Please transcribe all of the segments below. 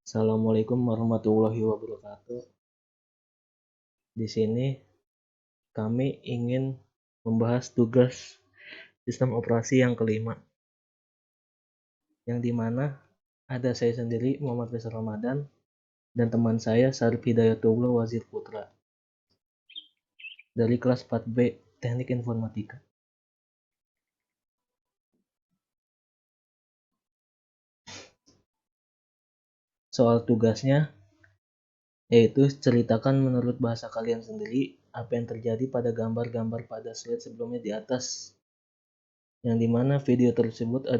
Assalamualaikum warahmatullahi wabarakatuh. Di sini kami ingin membahas tugas sistem operasi yang kelima, yang dimana ada saya sendiri Muhammad Faisal Ramadan dan teman saya Syarif Hidayatullah Wazir Putra dari kelas 4B Teknik Informatika. Soal tugasnya yaitu ceritakan menurut bahasa kalian sendiri apa yang terjadi pada gambar-gambar pada slide sebelumnya di atas, yang dimana video tersebut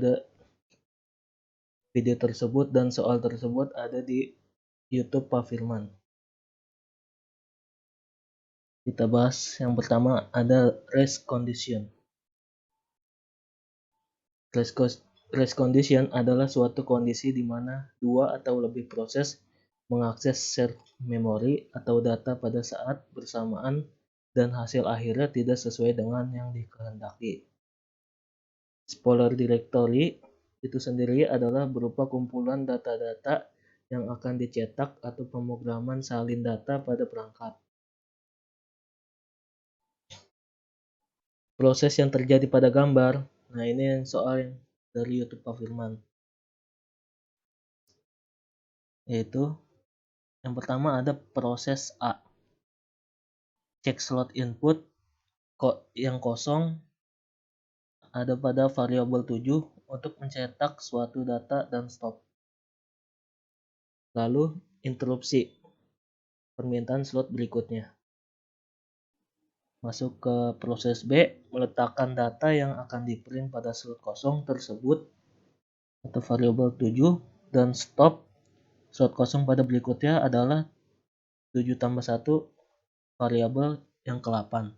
dan soal tersebut ada di YouTube Pak Firman. Kita bahas yang pertama ada race condition. Race condition adalah suatu kondisi di mana dua atau lebih proses mengakses share memori atau data pada saat bersamaan dan hasil akhirnya tidak sesuai dengan yang dikehendaki. Spoiler directory itu sendiri adalah berupa kumpulan data-data yang akan dicetak atau pemrograman salin data pada perangkat. Proses yang terjadi pada gambar. Nah, ini yang soal yang dari YouTube Pak Firman. Yaitu yang pertama ada proses A. Cek slot input yang kosong ada pada variabel 7 untuk mencetak suatu data dan stop. Lalu interupsi permintaan slot berikutnya. Masuk ke proses B, meletakkan data yang akan di-print pada slot kosong tersebut atau variabel 7 dan stop slot kosong pada berikutnya adalah 7 tambah 1 variabel yang ke-8.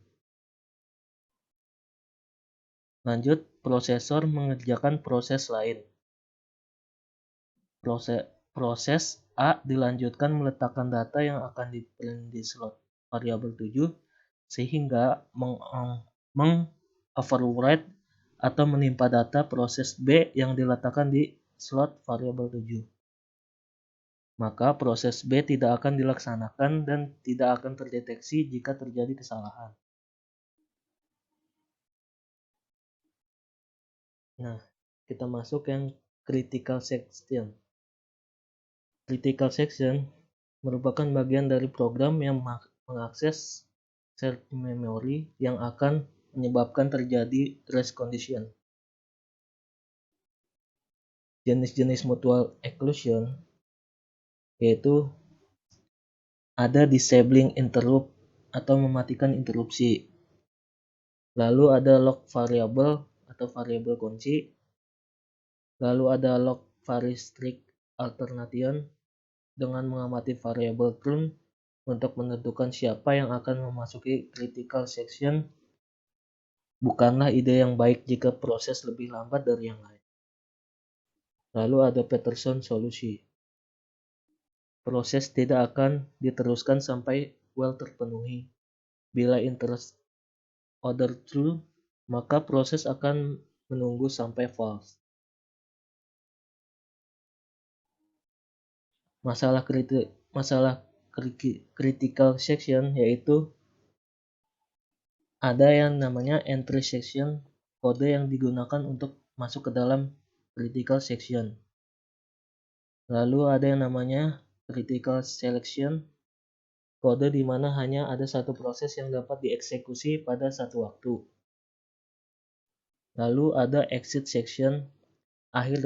Lanjut, prosesor mengerjakan proses lain. Proses A dilanjutkan meletakkan data yang akan di-print di slot variabel 7 sehingga meng-overwrite atau menimpa data proses B yang diletakkan di slot variabel 7. Maka proses B tidak akan dilaksanakan dan tidak akan terdeteksi jika terjadi kesalahan. Nah, kita masuk yang critical section. Critical section merupakan bagian dari program yang mengakses share memory yang akan menyebabkan terjadi race condition. Jenis-jenis mutual exclusion yaitu ada disabling interrupt atau mematikan interupsi. Lalu ada lock variable atau variabel kunci. Lalu ada lock varistrict alternation dengan mengamati variabel trun untuk menentukan siapa yang akan memasuki critical section. Bukanlah ide yang baik jika proses lebih lambat dari yang lain. Lalu ada Peterson solusi. Proses tidak akan diteruskan sampai well terpenuhi. Bila interest order true, maka proses akan menunggu sampai false. Masalah critical section yaitu ada yang namanya entry section, kode yang digunakan untuk masuk ke dalam critical section. Lalu ada yang namanya critical selection, kode di mana hanya ada satu proses yang dapat dieksekusi pada satu waktu. Lalu ada exit section, akhir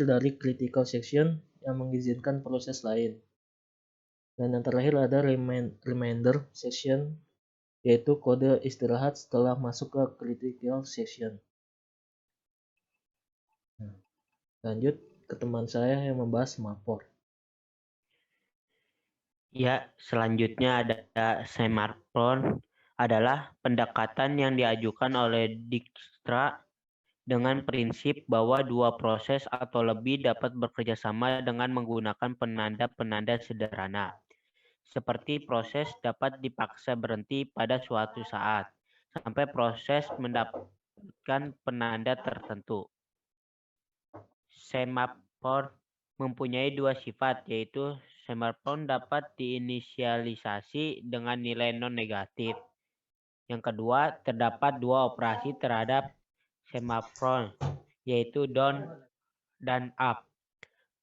dari critical section yang mengizinkan proses lain. Dan yang terakhir ada remainder section, yaitu kode istirahat setelah masuk ke critical section. Lanjut ke teman saya yang membahas Mapor. Ya, selanjutnya ada Semapor adalah pendekatan yang diajukan oleh Dijkstra dengan prinsip bahwa dua proses atau lebih dapat bekerja sama dengan menggunakan penanda-penanda sederhana. Seperti proses dapat dipaksa berhenti pada suatu saat, sampai proses mendapatkan penanda tertentu. Semapor mempunyai dua sifat, yaitu smartphone dapat diinisialisasi dengan nilai non-negatif. Yang kedua, terdapat dua operasi terhadap smartphone, yaitu down dan up.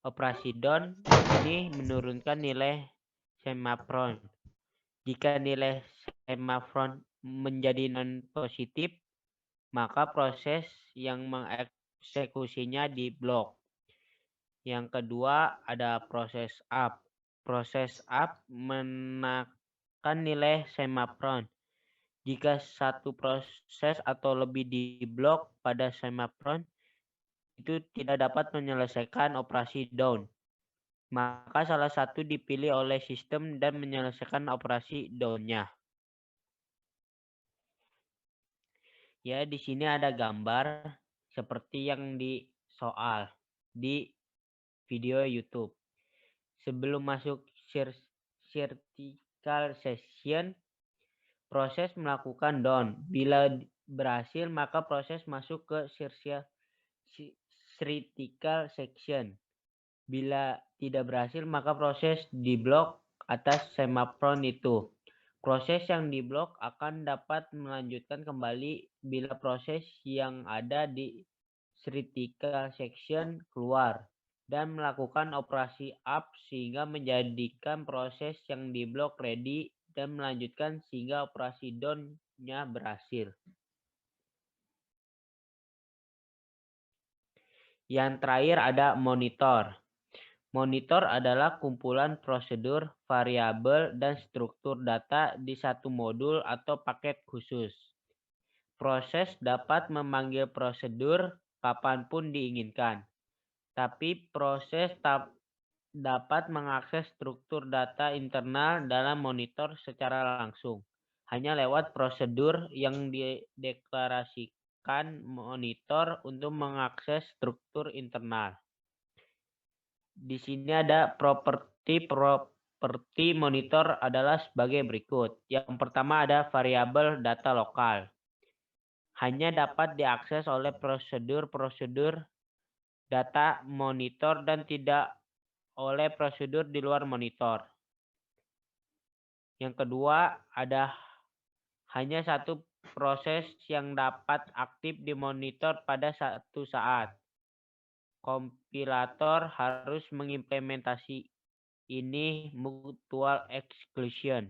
Operasi down ini menurunkan nilai smartphone. Jika nilai smartphone menjadi non-positif, maka proses yang mengeksekusinya diblok. Yang kedua ada proses up. Proses up menekan nilai smartphone. Jika satu proses atau lebih diblok pada smartphone, itu tidak dapat menyelesaikan operasi down. Maka salah satu dipilih oleh sistem dan menyelesaikan operasi down-nya. Ya, di sini ada gambar seperti yang di soal di video YouTube. Sebelum masuk vertical section, proses melakukan down. Bila berhasil, maka proses masuk ke vertical section. Bila tidak berhasil, maka proses diblok atas smartphone itu. Proses yang diblok akan dapat melanjutkan kembali bila proses yang ada di vertical section keluar dan melakukan operasi up sehingga menjadikan proses yang diblok ready dan melanjutkan sehingga operasi down-nya berhasil. Yang terakhir ada monitor. Monitor adalah kumpulan prosedur, variabel, dan struktur data di satu modul atau paket khusus. Proses dapat memanggil prosedur kapanpun diinginkan, tapi proses dapat mengakses struktur data internal dalam monitor secara langsung, hanya lewat prosedur yang dideklarasikan monitor untuk mengakses struktur internal. Di sini ada properti monitor adalah sebagai berikut. Yang pertama ada variabel data lokal. Hanya dapat diakses oleh prosedur data monitor dan tidak oleh prosedur di luar monitor. Yang kedua ada hanya satu proses yang dapat aktif di monitor pada satu saat. Kompilator harus mengimplementasi ini mutual exclusion.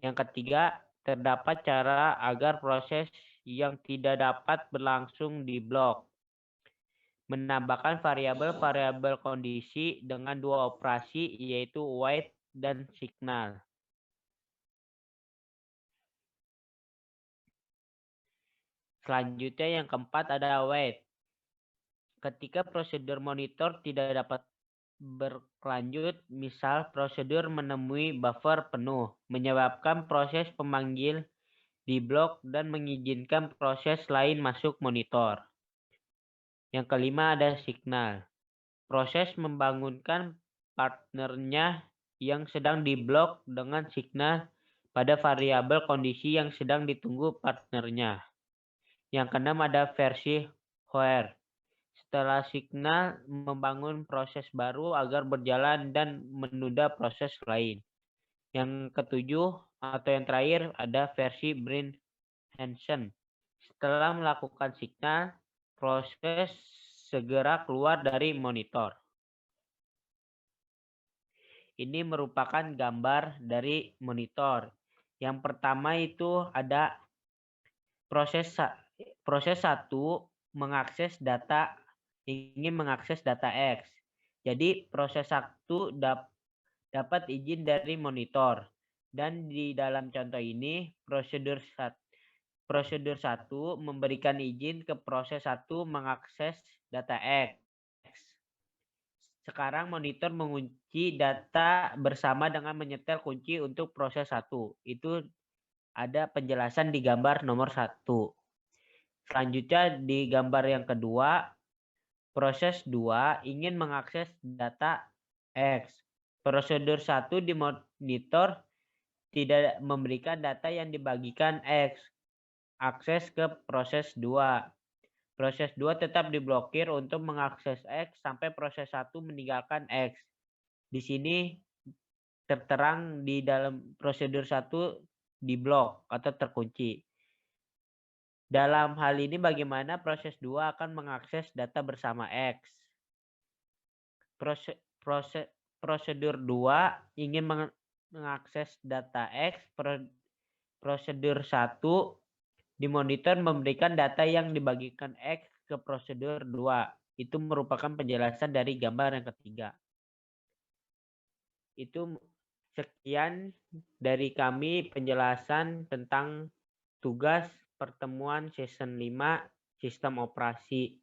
Yang ketiga, terdapat cara agar proses yang tidak dapat berlangsung diblok. Menambahkan variabel-variabel kondisi dengan dua operasi yaitu wait dan signal. Selanjutnya yang keempat ada wait. Ketika prosedur monitor tidak dapat berlanjut, misal prosedur menemui buffer penuh, menyebabkan proses pemanggil diblok dan mengizinkan proses lain masuk monitor. Yang kelima ada signal. Proses membangunkan partnernya yang sedang diblok dengan signal pada variabel kondisi yang sedang ditunggu partnernya. Yang keenam ada versi where. Setelah signal membangun proses baru agar berjalan dan menunda proses lain. Yang ketujuh atau yang terakhir ada versi brain Hansen. Setelah melakukan signal, proses segera keluar dari monitor. Ini merupakan gambar dari monitor. Yang pertama itu ada proses 1 ingin mengakses data X. Jadi proses 1 dapat izin dari monitor. Dan di dalam contoh ini prosedur 1 memberikan izin ke proses 1 mengakses data X. Sekarang monitor mengunci data bersama dengan menyetel kunci untuk proses 1. Itu ada penjelasan di gambar nomor 1. Selanjutnya di gambar yang kedua, proses 2 ingin mengakses data X. Prosedur 1 di monitor tidak memberikan data yang dibagikan X. Akses ke proses 2. Proses 2 tetap diblokir untuk mengakses X sampai proses 1 meninggalkan X. Di sini terterang di dalam prosedur 1 diblok atau terkunci. Dalam hal ini bagaimana proses 2 akan mengakses data bersama X. Prosedur 2 ingin mengakses data X. Prosedur 1 dimonitor memberikan data yang dibagikan X ke prosedur 2. Itu merupakan penjelasan dari gambar yang ketiga. Itu sekian dari kami penjelasan tentang tugas pertemuan season 5 sistem operasi.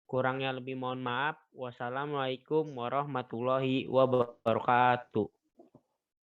Kurangnya lebih mohon maaf. Wassalamualaikum warahmatullahi wabarakatuh.